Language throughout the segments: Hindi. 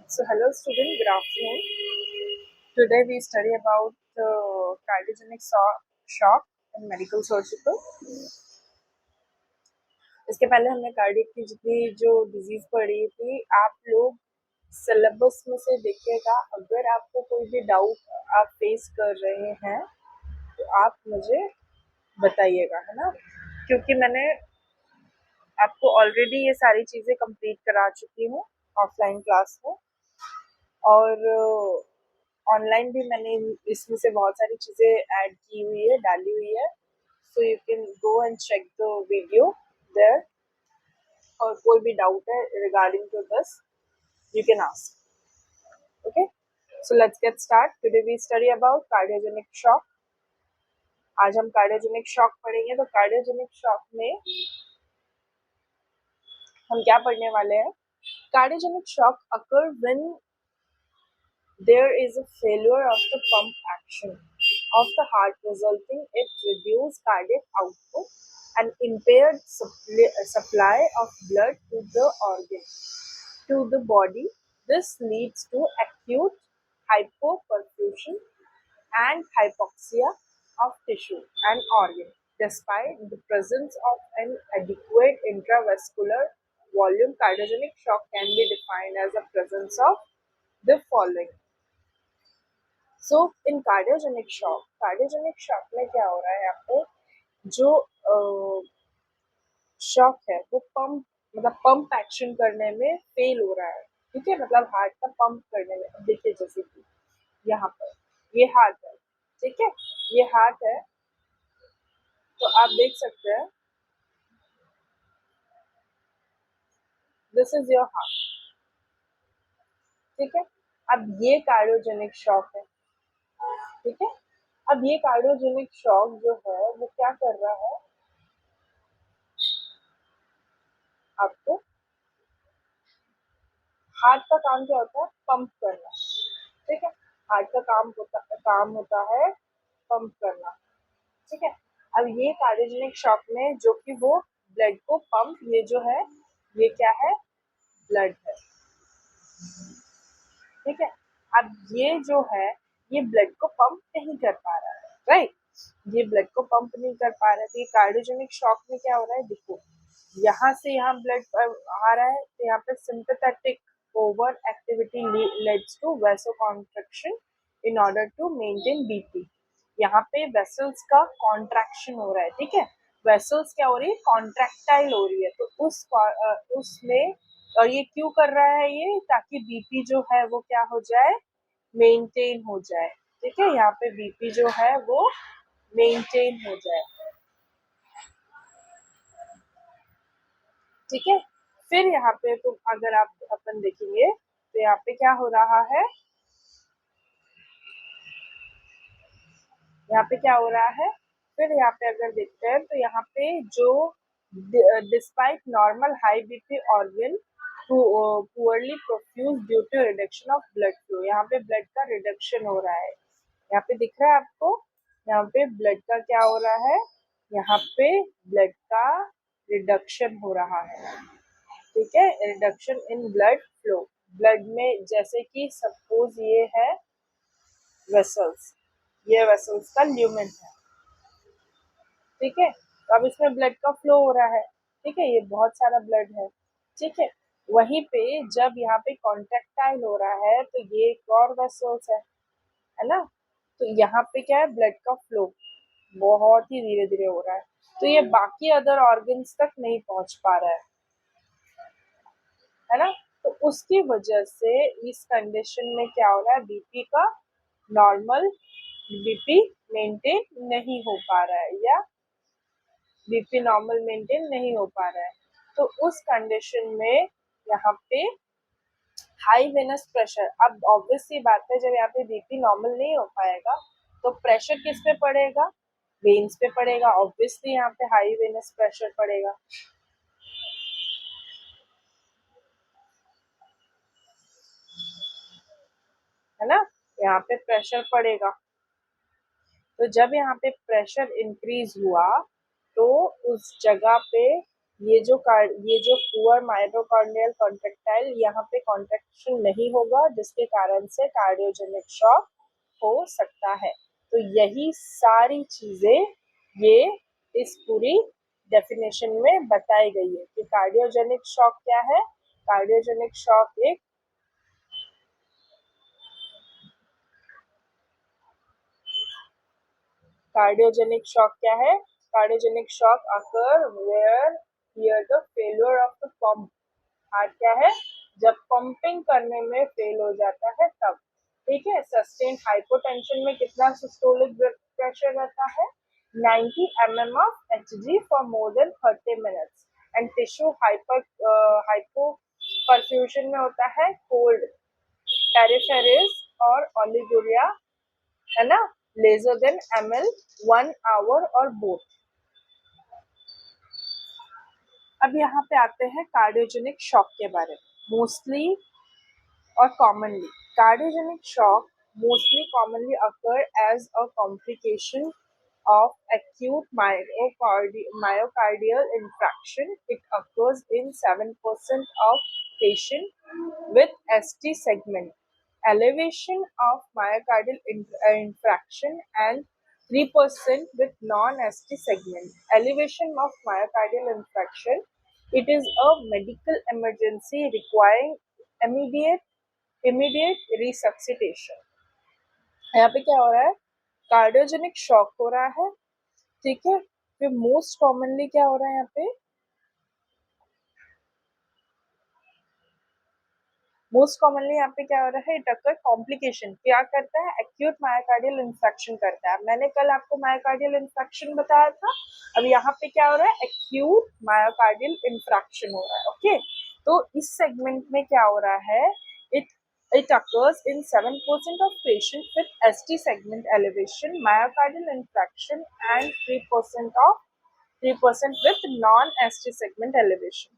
So hello student, good afternoon. Today we study about cardiogenic shock and medical surgical. इसके पहले हमने कार्डियक की जितनी जो डिजीज पढ़ी थी, आप लोग सिलेबस में से देखिएगा। अगर आपको कोई भी डाउट आप फेस कर रहे हैं तो आप मुझे बताइएगा, है ना, क्योंकि मैंने आपको ऑलरेडी ये सारी चीज़ें कंप्लीट करा चुकी हूँ ऑफलाइन क्लास में, और ऑनलाइन भी मैंने इसमें से बहुत सारी चीज़ें ऐड की हुई है, डाली हुई है। So you can go and check the video there, और कोई भी डाउट है regarding to this you can ask. Okay, so let's get start. Today we study about cardiogenic shock. आज हम कार्डियोजेनिक शॉक पढ़ेंगे। तो कार्डियोजेनिक शॉक में हम क्या पढ़ने वाले हैं? Cardiogenic shock occur when there is a failure of the pump action of the heart, resulting in reduced cardiac output and impaired supply of blood to the organ, to the body. This leads to acute hypoperfusion and hypoxia of tissue and organ, despite the presence of an adequate intravascular volume. Cardiogenic shock can be defined as the presence of the following. So in cardiogenic shock में क्या हो रहा है? यहाँ पे जो शॉक है वो पंप एक्शन करने में फेल हो रहा है, ठीक है, मतलब हार्ट का पंप करने में। अब देखिए, जैसे कि यहाँ पर ये हार्ट है, ठीक है, ये हार्ट है, तो आप देख सकते हैं दिस इज योर हार्ट, ठीक है। अब ये कार्डियोजेनिक शॉक है, ठीक है। अब ये कार्डियोजेनिक शॉक जो है वो क्या कर रहा है? आपको हार्ट का काम क्या होता है? पंप करना, ठीक है। हार्ट का काम होता है पंप करना, ठीक है। अब ये कार्डियोजेनिक शॉक में जो कि वो ब्लड को पंप, ये जो है ये क्या है? ब्लड है, ठीक है। अब ये जो है ये ब्लड को पंप नहीं कर पा रहा है, राइट। ये ब्लड को पंप नहीं कर पा रहा है, तो ये कार्डियोजेनिक शॉक में क्या हो रहा है? देखो, यहाँ से यहाँ ब्लड आ रहा है, तो यहाँ पे sympathetic over activity leads to vasoconstriction in order to maintain BP. यहाँ पे वेसल्स का कॉन्ट्रैक्शन हो रहा है, ठीक है। वेसल्स क्या हो रही है? कॉन्ट्रैक्टाइल हो रही है। तो उसमें, और ये क्यों कर रहा है? ये ताकि बीपी जो है वो क्या हो जाए? मेंटेन हो जाए, ठीक है। यहाँ पे बीपी जो है वो मेंटेन हो जाए, ठीक है। फिर यहाँ पे तो अगर आप अपन देखेंगे तो यहाँ पे क्या हो रहा है? यहाँ पे क्या हो रहा है? फिर यहाँ पे अगर देखते हैं तो यहाँ पे जो despite normal high BP organ poorly profuse due to reduction of blood flow, यहाँ पे ब्लड का रिडक्शन हो रहा है। यहाँ पे दिख रहा है आपको? यहाँ पे ब्लड का क्या हो रहा है? यहाँ पे ब्लड का रिडक्शन हो रहा है, ठीक है। Reduction in blood flow, blood में, जैसे कि सपोज ये है वेसल्स, ये वेसल्स का ल्यूमेन है, ठीक है। तो अब इसमें ब्लड का फ्लो हो रहा है, ठीक है, ये बहुत सारा ब्लड है, ठीक है। वहीं पे जब यहाँ पे कॉन्ट्रैक्टाइल हो रहा है तो ये एक और वेसल्स है ना। तो यहाँ पे क्या है? ब्लड का फ्लो बहुत ही धीरे धीरे हो रहा है, तो ये बाकी अदर ऑर्गन्स तक नहीं पहुंच पा रहा है ना। तो उसकी वजह से इस कंडीशन में क्या हो रहा है? बीपी का नॉर्मल बीपी मेंटेन नहीं हो पा रहा है, या बीपी नॉर्मल मेंटेन नहीं हो पा रहा है। तो उस कंडीशन में यहाँ पे हाई वेनस प्रेशर, अब ऑब्वियस सी बात है, जब यहाँ पे बीपी नॉर्मल नहीं हो पाएगा तो प्रेशर किस पे पड़ेगा? वेन्स पे पड़ेगा, ऑब्वियसली यहाँ पे हाई वेनस प्रेशर पड़ेगा, है ना। यहाँ पे प्रेशर पड़ेगा, तो जब यहाँ पे प्रेशर इंक्रीज हुआ तो उस जगह पे ये जो पुअर माइटोकॉन्ड्रियल कॉन्ट्रेक्टाइल, यहाँ पे कॉन्ट्रेक्शन नहीं होगा, जिसके कारण से कार्डियोजेनिक शॉक हो सकता है। तो यही सारी चीजें ये इस पूरी डेफिनेशन में बताई गई है कि कार्डियोजेनिक शॉक क्या है। कार्डियोजेनिक शॉक एक कार्डियोजेनिक शॉक क्या है? Cardiogenic shock occur where here the failure of the pump. Heart क्या है? जब पंपिंग करने में फेल हो जाता है तब। ठीक है। सस्टेन हाइपोटेंशन में कितना सिस्टोलिक ब्लड प्रेशर रहता है? 90 mm of Hg for more than 30 minutes। And tissue hypo perfusion में होता है कोल्ड पेरिफेरल्स और ओलिगोरिया, है ना, लेजर देन ml 1 hour और बोथ। अब यहाँ पे आते हैं कार्डियोजेनिक शॉक के बारे में। मोस्टली और commonly cardiogenic shock mostly commonly occur as a complication of acute myocardial infarction. It occurs in 7% of patients with ST segment elevation of myocardial infarction and 3% with non-ST segment elevation of myocardial infarction. It is a medical emergency requiring immediate resuscitation। यहाँ पे क्या हो रहा है? कार्डियोजेनिक शॉक हो रहा है। ठीक है। फिर मोस्ट कॉमनली क्या हो रहा है यहाँ पे? मोस्ट कॉमनली यहाँ पे क्या हो रहा है? इट अकर कॉम्प्लिकेशन क्या करता है? एक्यूट मायोकार्डियल इंफेक्शन करता है। मैंने कल आपको मायोकार्डियल इंफेक्शन बताया था। अब यहाँ पे क्या हो रहा है? एक्यूट मायोकार्डियल इंफेक्शन हो रहा है। ओके। तो इस सेगमेंट में क्या हो रहा है? It occurs in 7% of patients with ST segment elevation, myocardial infarction, and 3% with non-ST segment elevation।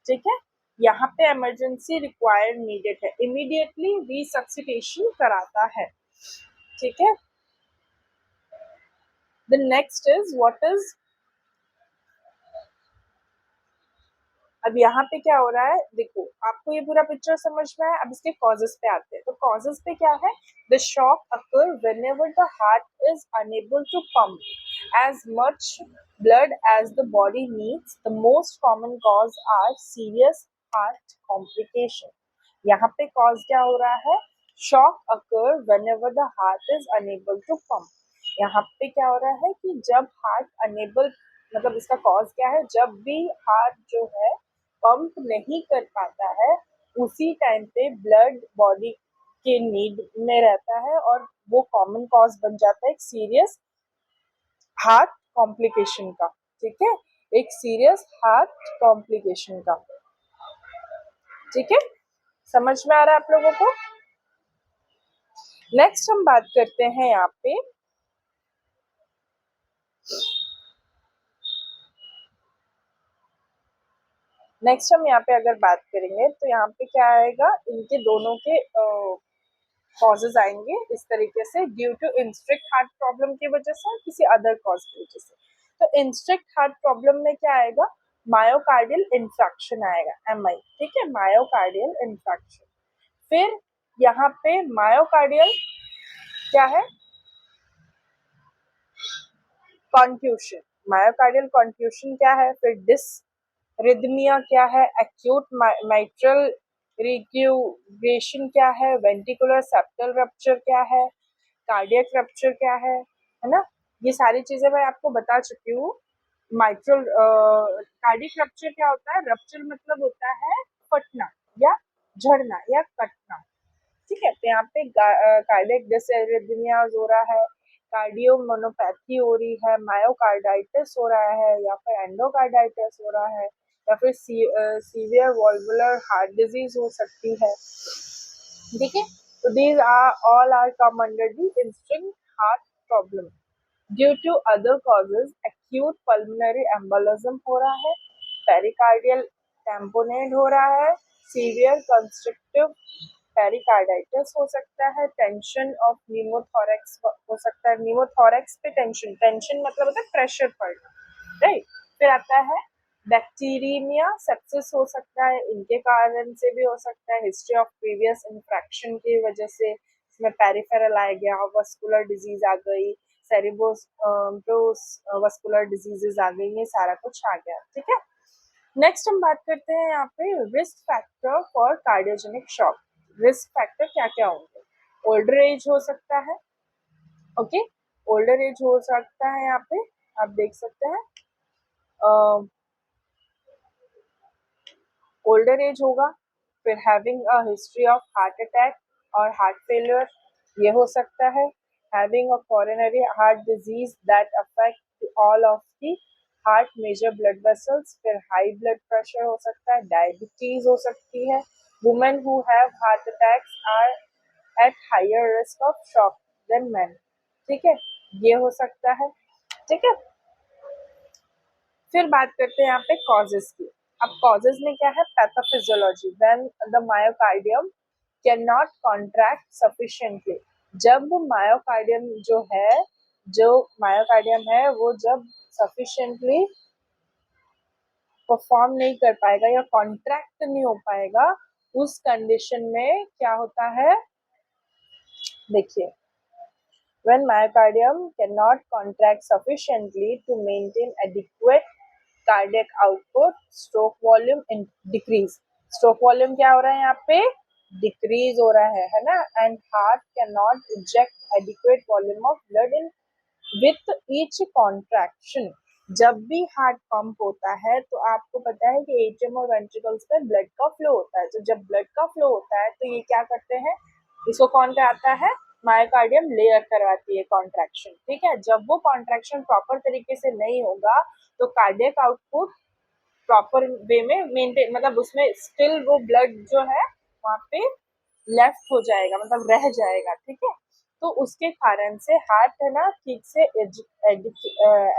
ठीक है। यहाँ पे इमरजेंसी रिक्वायर्ड नीडेड है, इमीडिएटली रिसक्सिटेशन कराता है। ठीक है। The next is what is, अब यहाँ पे क्या हो रहा है? देखो, आपको ये पूरा पिक्चर समझ में आया। अब इसके कॉजेस पे आते हैं। तो कॉजेस पे क्या है? The shock occur whenever the heart is unable to pump as much blood as the body needs. The most common cause are serious heart complication. यहाँ पे कॉज क्या हो रहा है? Shock occur whenever the heart is unable to pump. यहाँ पे क्या हो रहा है कि जब हार्ट अनेबल, मतलब इसका कॉज क्या है? जब भी हार्ट जो है पंप नहीं कर पाता है, उसी टाइम पे ब्लड बॉडी के नीड में रहता है और वो कॉमन कॉज बन जाता है एक सीरियस हार्ट कॉम्प्लिकेशन का। ठीक है। एक सीरियस हार्ट कॉम्प्लिकेशन का। ठीक है। समझ में आ रहा है आप लोगों को? नेक्स्ट हम बात करते हैं यहाँ पे नेक्स्ट हम यहाँ पे अगर बात करेंगे तो यहाँ पे क्या आएगा? इनके दोनों के कॉजेज आएंगे इस तरीके से, ड्यू टू इंस्ट्रिक्ट हार्ट प्रॉब्लम की वजह से और किसी अदर कॉज की वजह से। तो इंस्ट्रिक्ट हार्ट प्रॉब्लम में क्या आएगा? मायोकार्डियल इंफ्रैक्शन आएगा, MI। ठीक है। Myocardial infraction. फिर यहाँ पे मायोकार्डियल क्या है? कॉन्फ्यूशन। मायोकार्डियल कॉन्फ्यूशन क्या है? फिर डिसरिथमिया क्या है? एक्यूट माइट्रल रिक्यूब्रेशन क्या है? वेंटिकुलर सेप्टल रप्चर क्या है? कार्डियक रप्चर क्या है ना? ये सारी चीजें मैं आपको बता चुकी हूँ। माइट्रल कार्डियक रप्चर क्या होता है? रप्चर मतलब होता है फटना या झड़ना या कटना। ठीक है। तो यहाँ पे कार्डियक डिसरिथमियाज हो रहा है, कार्डियोमोनोपैथी हो रही है, मायोकार्डाइटिस हो रहा है, या फिर एंडोकार्डाइटिस हो रहा है, या फिर सीवियर वॉल्वुलर हार्ट डिजीज हो सकती है। ठीक है। तो these are all are come under the instant heart problem। Due to other causes acute pulmonary embolism हो रहा है, पेरिकार्डियल टैम्पोनेट हो रहा है, सीवियर कंस्ट्रक्टिव पेरिकार्डाइटिस हो सकता है, टेंशन ऑफ न्यूमोथोरैक्स हो सकता है। न्यूमोथोरैक्स पे टेंशन, टेंशन मतलब होता है प्रेशर पड़ना, राइट। फिर आता है बैक्टीरियमिया सेप्सिस हो सकता है, इनके कारण से भी हो सकता है, हिस्ट्री ऑफ प्रीवियस इन्फेक्शन की वजह से इसमें पेरिफेरल आ गया, वस्कुलर डिजीज आ गई, सेरिब्रोस वस्कुलर डिजीजेस आ गई, ये सारा कुछ आ गया। ठीक है, नेक्स्ट हम बात करते हैं यहाँ पे risk factor for cardiogenic shock. Risk factor क्या क्या होंगे? ओल्डर एज हो सकता है, ओके, ओल्डर एज हो सकता है, यहाँ पे आप देख सकते हैं ओल्डर एज होगा, फिर having a history of heart attack और हार्ट फेलियर, ये हो सकता है, having a coronary heart disease that affect all of the heart major blood vessels, फिर हाई ब्लड प्रेशर हो सकता है, डायबिटीज हो सकती है, women who have heart attacks are at higher risk of shock than man. ठीक है, ये हो सकता है। ठीक है, फिर बात करते हैं यहाँ पे कॉजेज की। अब कॉजेज में क्या है? Pathophysiology, when the myocardium can not contract sufficiently, जब मायोकार्डियम जो मायोकार्डियम है वो जब सफिशिएंटली परफॉर्म नहीं कर पाएगा या कॉन्ट्रैक्ट नहीं हो पाएगा, उस कंडीशन में क्या होता है? देखिए, when myocardium cannot contract sufficiently to maintain adequate cardiac output, stroke volume decrease. Stroke volume क्या हो रहा है यहाँ पे? Decrease हो रहा है ना? And heart cannot eject adequate volume of blood in with each contraction. जब भी हार्ट पंप होता है तो आपको पता है कि एट्रियम और वेंट्रिकल्स में ब्लड का फ्लो होता है, तो जब ब्लड का फ्लो होता है तो ये क्या करते हैं? इसको कौन कराता है? मायोकार्डियम लेयर करवाती है कॉन्ट्रैक्शन। ठीक है, जब वो कॉन्ट्रैक्शन प्रॉपर तरीके से नहीं होगा तो कार्डियक आउटपुट प्रॉपर वे में मेंटेन, मतलब उसमें स्टिल वो ब्लड जो है वहाँ पे लेफ्ट हो जाएगा, मतलब रह जाएगा। ठीक है, तो उसके कारण से हार्ट है ना ठीक से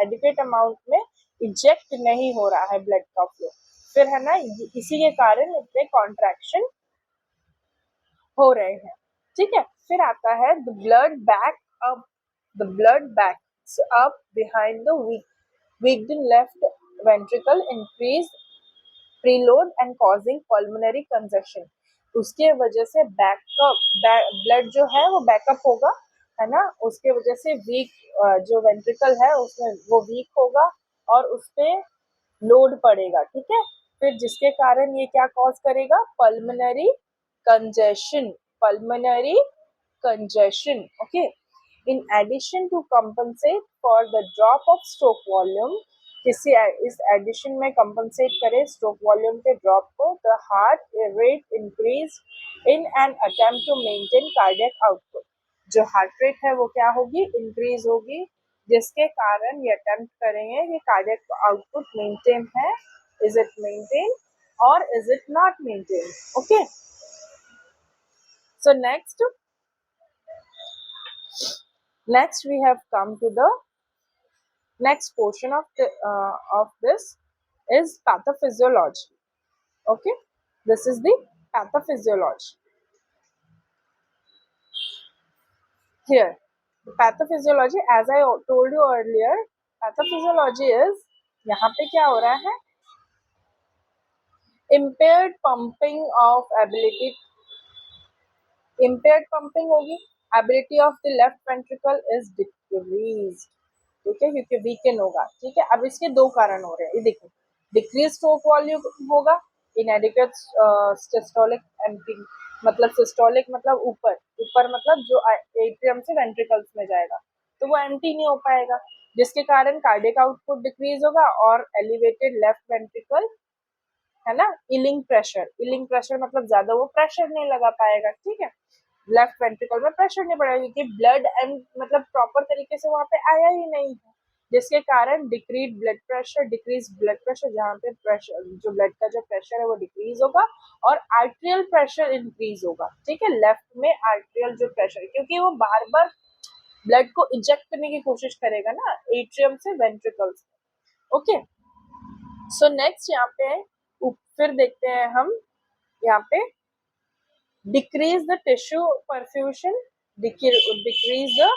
एडिक्वेट अमाउंट में इजेक्ट नहीं हो रहा है ब्लड का फ्लो, फिर है ना इसी के कारण इतने कॉन्ट्रैक्शन हो रहे हैं। ठीक है, फिर आता है the blood back up, the blood backs up behind the वीकडन left ventricle, increase preload and causing pulmonary congestion. उसके वजह से ब्लड जो है वो बैकअप होगा, है ना, उसके वजह से वीक जो वेंट्रिकल है उसमें वो वीक होगा और उस पर लोड पड़ेगा। ठीक है, फिर जिसके कारण ये क्या कॉज करेगा? Pulmonary congestion, pulmonary congestion. Okay, in addition to compensate for the drop of stroke volume, किसी इस एडिशन में कंपनसेट करे स्ट्रोक वॉल्यूम के ड्रॉप को, the heart rate increase in an attempt to maintain cardiac output, जो हार्ट रेट है वो क्या होगी? इंक्रीज होगी, जिसके कारण ये अटेम्प्ट करेंगे कि कार्डियक आउटपुट मेंटेन है, इज इट मेंटेन और is it not maintain. Okay, so next we have come to the next portion of this is pathophysiology. Okay, this is the pathophysiology. Here the pathophysiology, as I told you earlier, pathophysiology is यहाँ पे क्या हो रहा है? impaired pumping होगी, ability of the left ventricle is decreased। ठीक है, क्योंकि वीकन होगा। ठीक है, अब इसके दो कारण हो रहे हैं, ये देखो, डिक्रीज स्ट्रोक वॉल्यूम होगा, इनएडिक्वेट सिस्टोलिक एम्पटिंग, मतलब सिस्टोलिक मतलब ऊपर ऊपर मतलब जो एट्रियम से वेंट्रिकल्स में जाएगा तो वो एम्प्टी नहीं हो पाएगा, जिसके कारण कार्डियक आउटपुट डिक्रीज होगा और एलिवेटेड लेफ्ट वेंट्रिकल, है ना, इलिंग प्रेशर मतलब ज्यादा वो प्रेशर नहीं लगा पाएगा। ठीक है, लेफ्ट वेंट्रिकल में प्रेशर नहीं पड़ेगा क्योंकि ब्लड एंड मतलब प्रॉपर तरीके से वहां पे आया ही नहीं है, जिसके कारण डिक्रीज ब्लड प्रेशर, जहाँ पे प्रेशर जो ब्लड का जो प्रेशर है वो डिक्रीज होगा और आर्टेरियल प्रेशर इंक्रीज होगा। ठीक है, लेफ्ट में आर्टेरियल जो प्रेशर, क्योंकि वो बार बार ब्लड को इजेक्ट करने की कोशिश करेगा ना एट्रियम से वेंट्रिकल्स। ओके, सो नेक्स्ट यहाँ पे फिर देखते हैं हम यहाँ पे decrease the tissue perfusion, decrease the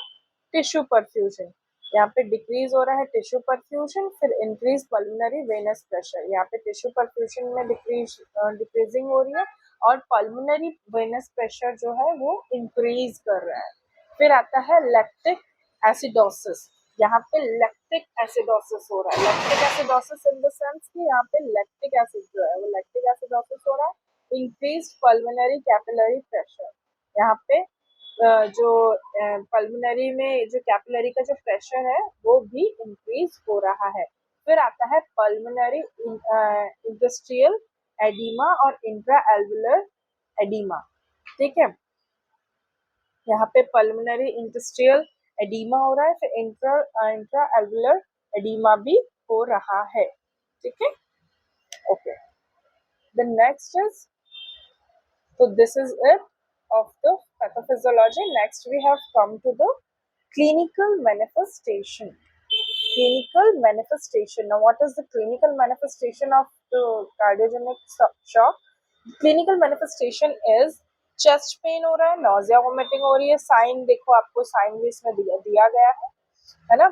tissue perfusion, यहाँ पे डिक्रीज हो रहा है टिश्यू परफ्यूजन, फिर इंक्रीज पल्मोनरी वेनस प्रेशर। यहाँ पे टिश्यू परफ्यूजन में डिक्रीजिंग हो रही है और पल्मोनरी वेनस प्रेशर जो है वो इंक्रीज कर रहा है। फिर आता है लैक्टिक एसिडोसिस। यहाँ पे लैक्टिक एसिडोसिस हो रहा है। Lactic acidosis in the sense कि यहाँ पे लैक्टिक एसिड जो है वो लैक्टिक एसिडोसिस हो रहा है। Increase pulmonary capillary pressure. यहाँ पे जो पल्मोनरी में जो कैपिलरी का जो प्रेशर है वो भी इंक्रीज हो रहा है। फिर आता है पल्मोनरी इंडस्ट्रियल एडिमा और इंट्रा एल्वुलर एडिमा। ठीक है, यहाँ पे पल्मोनरी इंडस्ट्रियल एडिमा हो रहा है, फिर इंट्रा एल्वुलर एडिमा भी हो रहा है। ठीक है, okay. The next is, so this is it of the pathophysiology. Next we have come to the clinical manifestation. Clinical manifestation. Now what is the clinical manifestation of the cardiogenic shock? Clinical manifestation is chest pain हो रहा है, nausea vomiting हो रही है। साइन देखो, आपको साइन भी इसमें दिया गया है ना।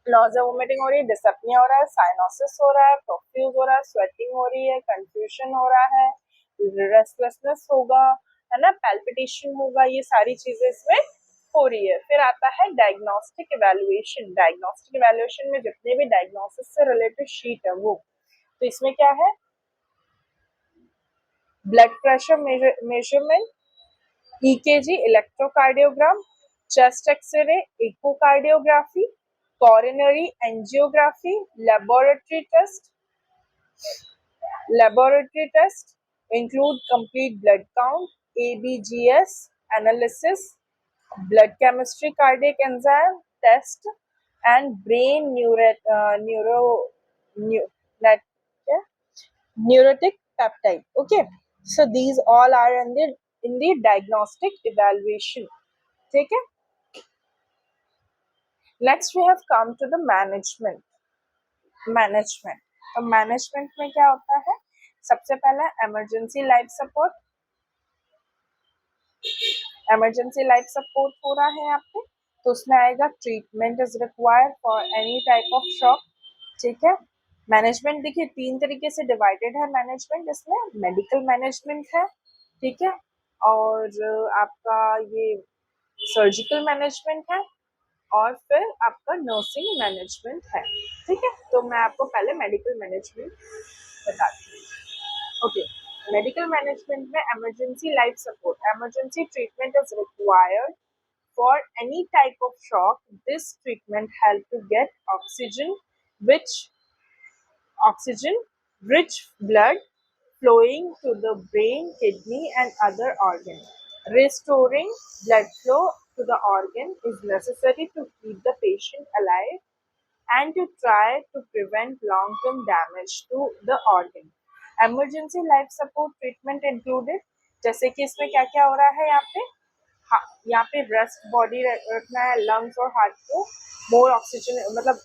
nausea vomiting हो रही है, डिसअपनिया हो रहा है, साइनोसिस हो रहा है, प्रोफ्यूज हो रहा है, स्वेटिंग हो रही है, कंफ्यूजन हो रहा है, रेस्टलेसनेस होगा, है ना, पैल्पिटेशन होगा, ये सारी चीजें इसमें हो रही है। फिर आता है डायग्नोस्टिक इवैल्यूएशन। डायग्नोस्टिक इवैल्यूएशन में जितने भी डायग्नोसिस से रिलेटेड शीट है वो, तो इसमें क्या है, blood pressure measurement, ECG, electrocardiogram, chest x-ray, echocardiography, coronary angiography, laboratory test include complete blood count, ABGS analysis, blood chemistry, cardiac enzyme test, and brain neurotic peptide. Okay, so these all are in the diagnostic evaluation. ठीक है, next we have come to the management. तो मैनेजमेंट में क्या होता है, सबसे पहला emergency life support. Emergency life support हो रहा है यहाँ पे, तो उसमें आएगा treatment is required for any type of shock. ठीक है, मैनेजमेंट देखिए 3 तरीके से डिवाइडेड है मैनेजमेंट। इसमें मेडिकल मैनेजमेंट है, ठीक है, और आपका ये सर्जिकल मैनेजमेंट है, और फिर आपका नर्सिंग मैनेजमेंट है। ठीक है, तो मैं आपको पहले मेडिकल मैनेजमेंट बताती हूँ। ओके, मेडिकल मैनेजमेंट में emergency life support, emergency treatment is required for any type of shock. This treatment help to get oxygen rich blood flowing to the brain, kidney and other organs. Restoring blood flow to the organ is necessary to keep the patient alive and to try to prevent long-term damage to the organ. Emergency life support treatment included, जैसे कि इसमें क्या क्या हो रहा है यहाँ पे, यहाँ पे रेस्ट बॉडी रखना है, लंग्स और हार्ट को मोर ऑक्सीजन, मतलब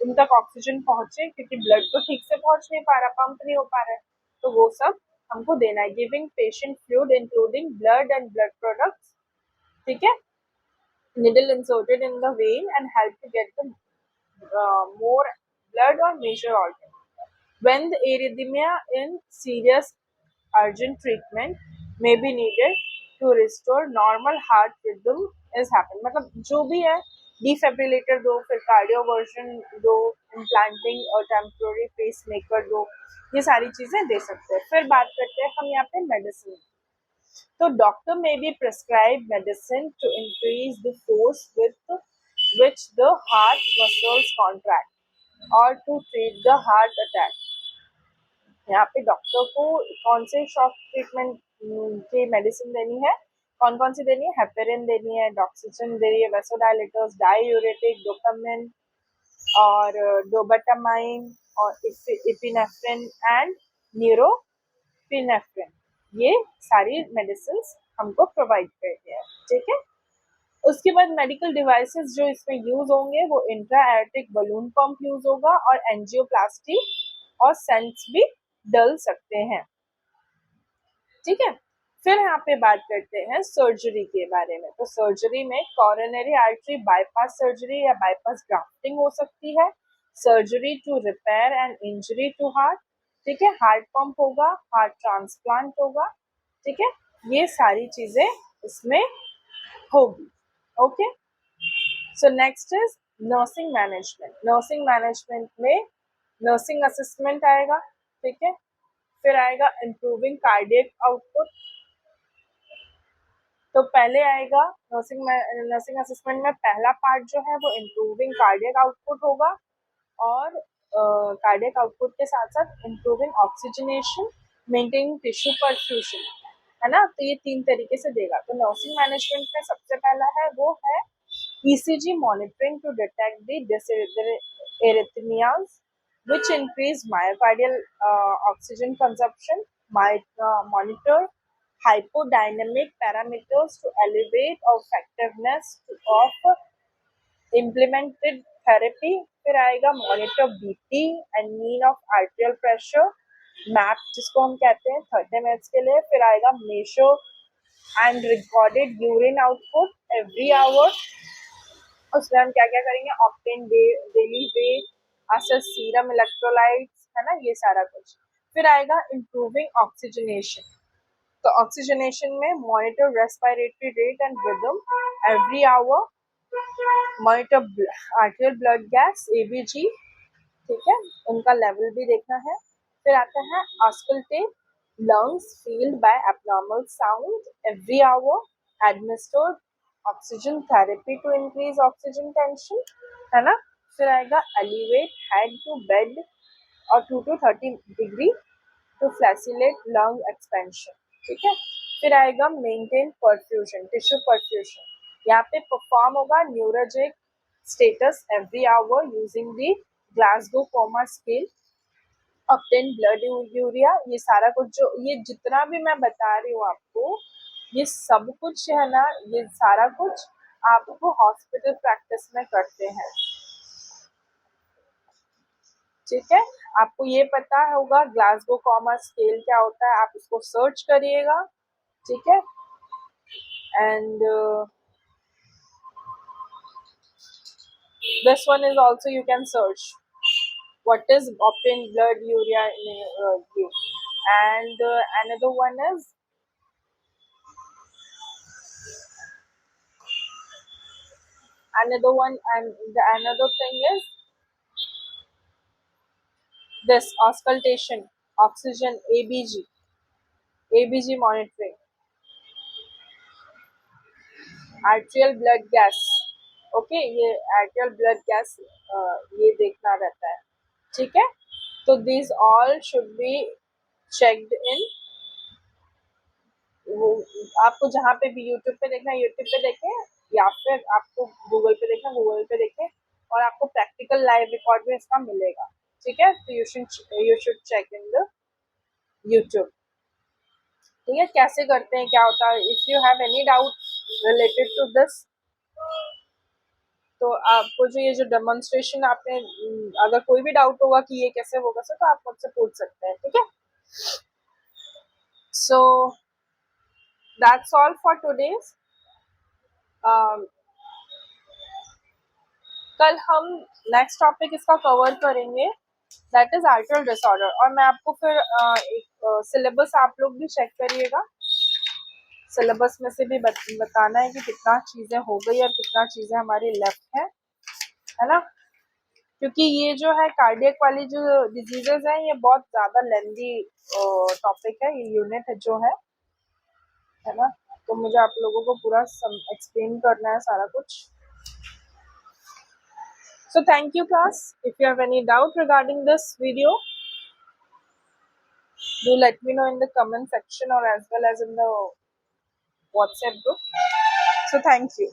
उन तक ऑक्सीजन पहुंचे, क्योंकि ब्लड तो ठीक से पहुंच नहीं पा रहा, पंप नहीं हो पा रहा है, तो वो सब हमको देना है। Giving patient fluid including blood and blood products. ठीक है, needle inserted in the vein and help to get the more blood or major organ. When the arrhythmia in serious urgent treatment may be needed to restore normal heart rhythm is happen। मतलब जो भी है, डिफेब्रिलेटर दो, फिर कार्डियोवर्जन दो, इम्प्लांटिंग और टेम्पोररी पेस मेकर दो, ये सारी चीजें दे सकते हैं। फिर बात करते हैं हम यहाँ पे मेडिसिन। तो doctor may be prescribed medicine to increase the force with which the heart muscles contract or to treat the heart attack। यहाँ पे डॉक्टर को कौन से शॉक ट्रीटमेंट की मेडिसिन देनी है, कौन कौन सी देनी है, हेपेरिन देनी है, डॉक्सीजन दे रही है, वेसोडाइलेटर्स, डायूरेटिक, डोपामिन और डोबाटामाइन और इपिनेफ्रिन एंड न्यूरोपिनेफ्रिन, ये सारी मेडिसिन हमको प्रोवाइड करते हैं। ठीक है, उसके बाद मेडिकल डिवाइसेस जो इसमें यूज होंगे वो इंट्रा एर्टिक बलून पंप यूज होगा और एंजियोप्लास्टी और सेंट्स भी डल सकते हैं। ठीक है, फिर यहाँ पे बात करते हैं सर्जरी के बारे में। तो सर्जरी में कोरोनरी आर्टरी बाईपास सर्जरी या बाईपास ग्राफ्टिंग हो सकती है, surgery to repair and injury to heart, ठीक है, हार्ट पंप होगा, हार्ट ट्रांसप्लांट होगा, ठीक है, ये सारी चीजें इसमें होगी। Okay, so next is nursing management. Nursing management में नर्सिंग असिस्टेंट आएगा, ठीक है, फिर आएगा इम्प्रूविंग कार्डियक आउटपुट। तो पहले आएगा नर्सिंग असिस्टेंट में पहला पार्ट जो है वो इम्प्रूविंग कार्डियक आउटपुट होगा, और कार्डियक आउटपुट के साथ साथ improving oxygenation, maintaining tissue perfusion, है ना। तो ये 3 तरीके से देगा। तो नर्सिंग मैनेजमेंट में सबसे पहला है वो है ECG monitoring to detect the arrhythmias, which increase myocardial oxygen consumption, might monitor hypodynamic parameters to elevate effectiveness of implemented therapy। फिर आएगा monitor BP and mean of arterial pressure, MAP जिसको हम कहते हैं 30 minutes के लिए। फिर आएगा measure and recorded urine output every hour। उसमें हम क्या क्या करेंगे, obtain daily weight, assess serum electrolytes, है ना, ये सारा कुछ। फिर आएगा इम्प्रूविंग ऑक्सीजनेशन। तो ऑक्सीजनेशन में monitor respiratory rate and rhythm every hour, monitor arterial blood gas ABG, ठीक है, उनका लेवल भी देखना है। फिर आता है auscultate lungs filled by abnormal sound every hour, administered oxygen therapy to increase oxygen tension, है ना। फिर आएगा elevate head to bed और 2 to 30 degree to facilitate lung expansion, ठीक है। फिर आएगा maintain perfusion, tissue perfusion। यहाँ पे परफॉर्म होगा neurologic status every hour using the Glasgow coma scale, obtain blood urea. ये सारा कुछ जो ये जितना भी मैं बता रही हूँ आपको, ये सब कुछ है ना, ये सारा कुछ आपको हॉस्पिटल प्रैक्टिस में करते हैं, ठीक है। आपको ये पता होगा ग्लासगो कॉमा स्केल क्या होता है, आप इसको सर्च करिएगा, ठीक है। And this one is also you can search what is obtained blood urea in and another one is another one, and the another thing is this auscultation, oxygen, ABG monitoring, arterial blood gas, okay, ये arterial blood gas ये देखना रहता है, ठीक है। तो these all should be checked in। आपको जहाँ पे भी यूट्यूब पे देखना है यूट्यूब पे देखें, या फिर आपको गूगल पे देखना गूगल पे देखें, और आपको प्रैक्टिकल लाइव रिकॉर्ड भी इसका मिलेगा, ठीक है। तो you should check in the YouTube, ठीक है, कैसे करते हैं, क्या होता है। If you have any doubt related to this, तो आपको जो ये जो डेमोन्स्ट्रेशन आपने, अगर कोई भी डाउट होगा कि ये कैसे होगा सर, तो आप मुझसे पूछ सकते हैं, ठीक है। So that's all for today's. कल हम नेक्स्ट टॉपिक इसका कवर करेंगे, दैट इज आर्टरल डिसऑर्डर। और मैं आपको फिर एक सिलेबस आप लोग भी चेक करिएगा, सिलेबस में से भी बताना है कि कितना चीजें हो गई और कितना चीजें हमारी लेफ्ट है ना। क्योंकि ये जो है कार्डियक वाली जो डिजीजेज हैं, ये बहुत ज्यादा लेंदी टॉपिक है, ये यूनिट जो है ना। तो मुझे आप लोगों को पूरा एक्सप्लेन करना है सारा कुछ। So thank you class. If you have any doubt regarding this video, do let me know in the comment section or as well as in the WhatsApp group. So thank you.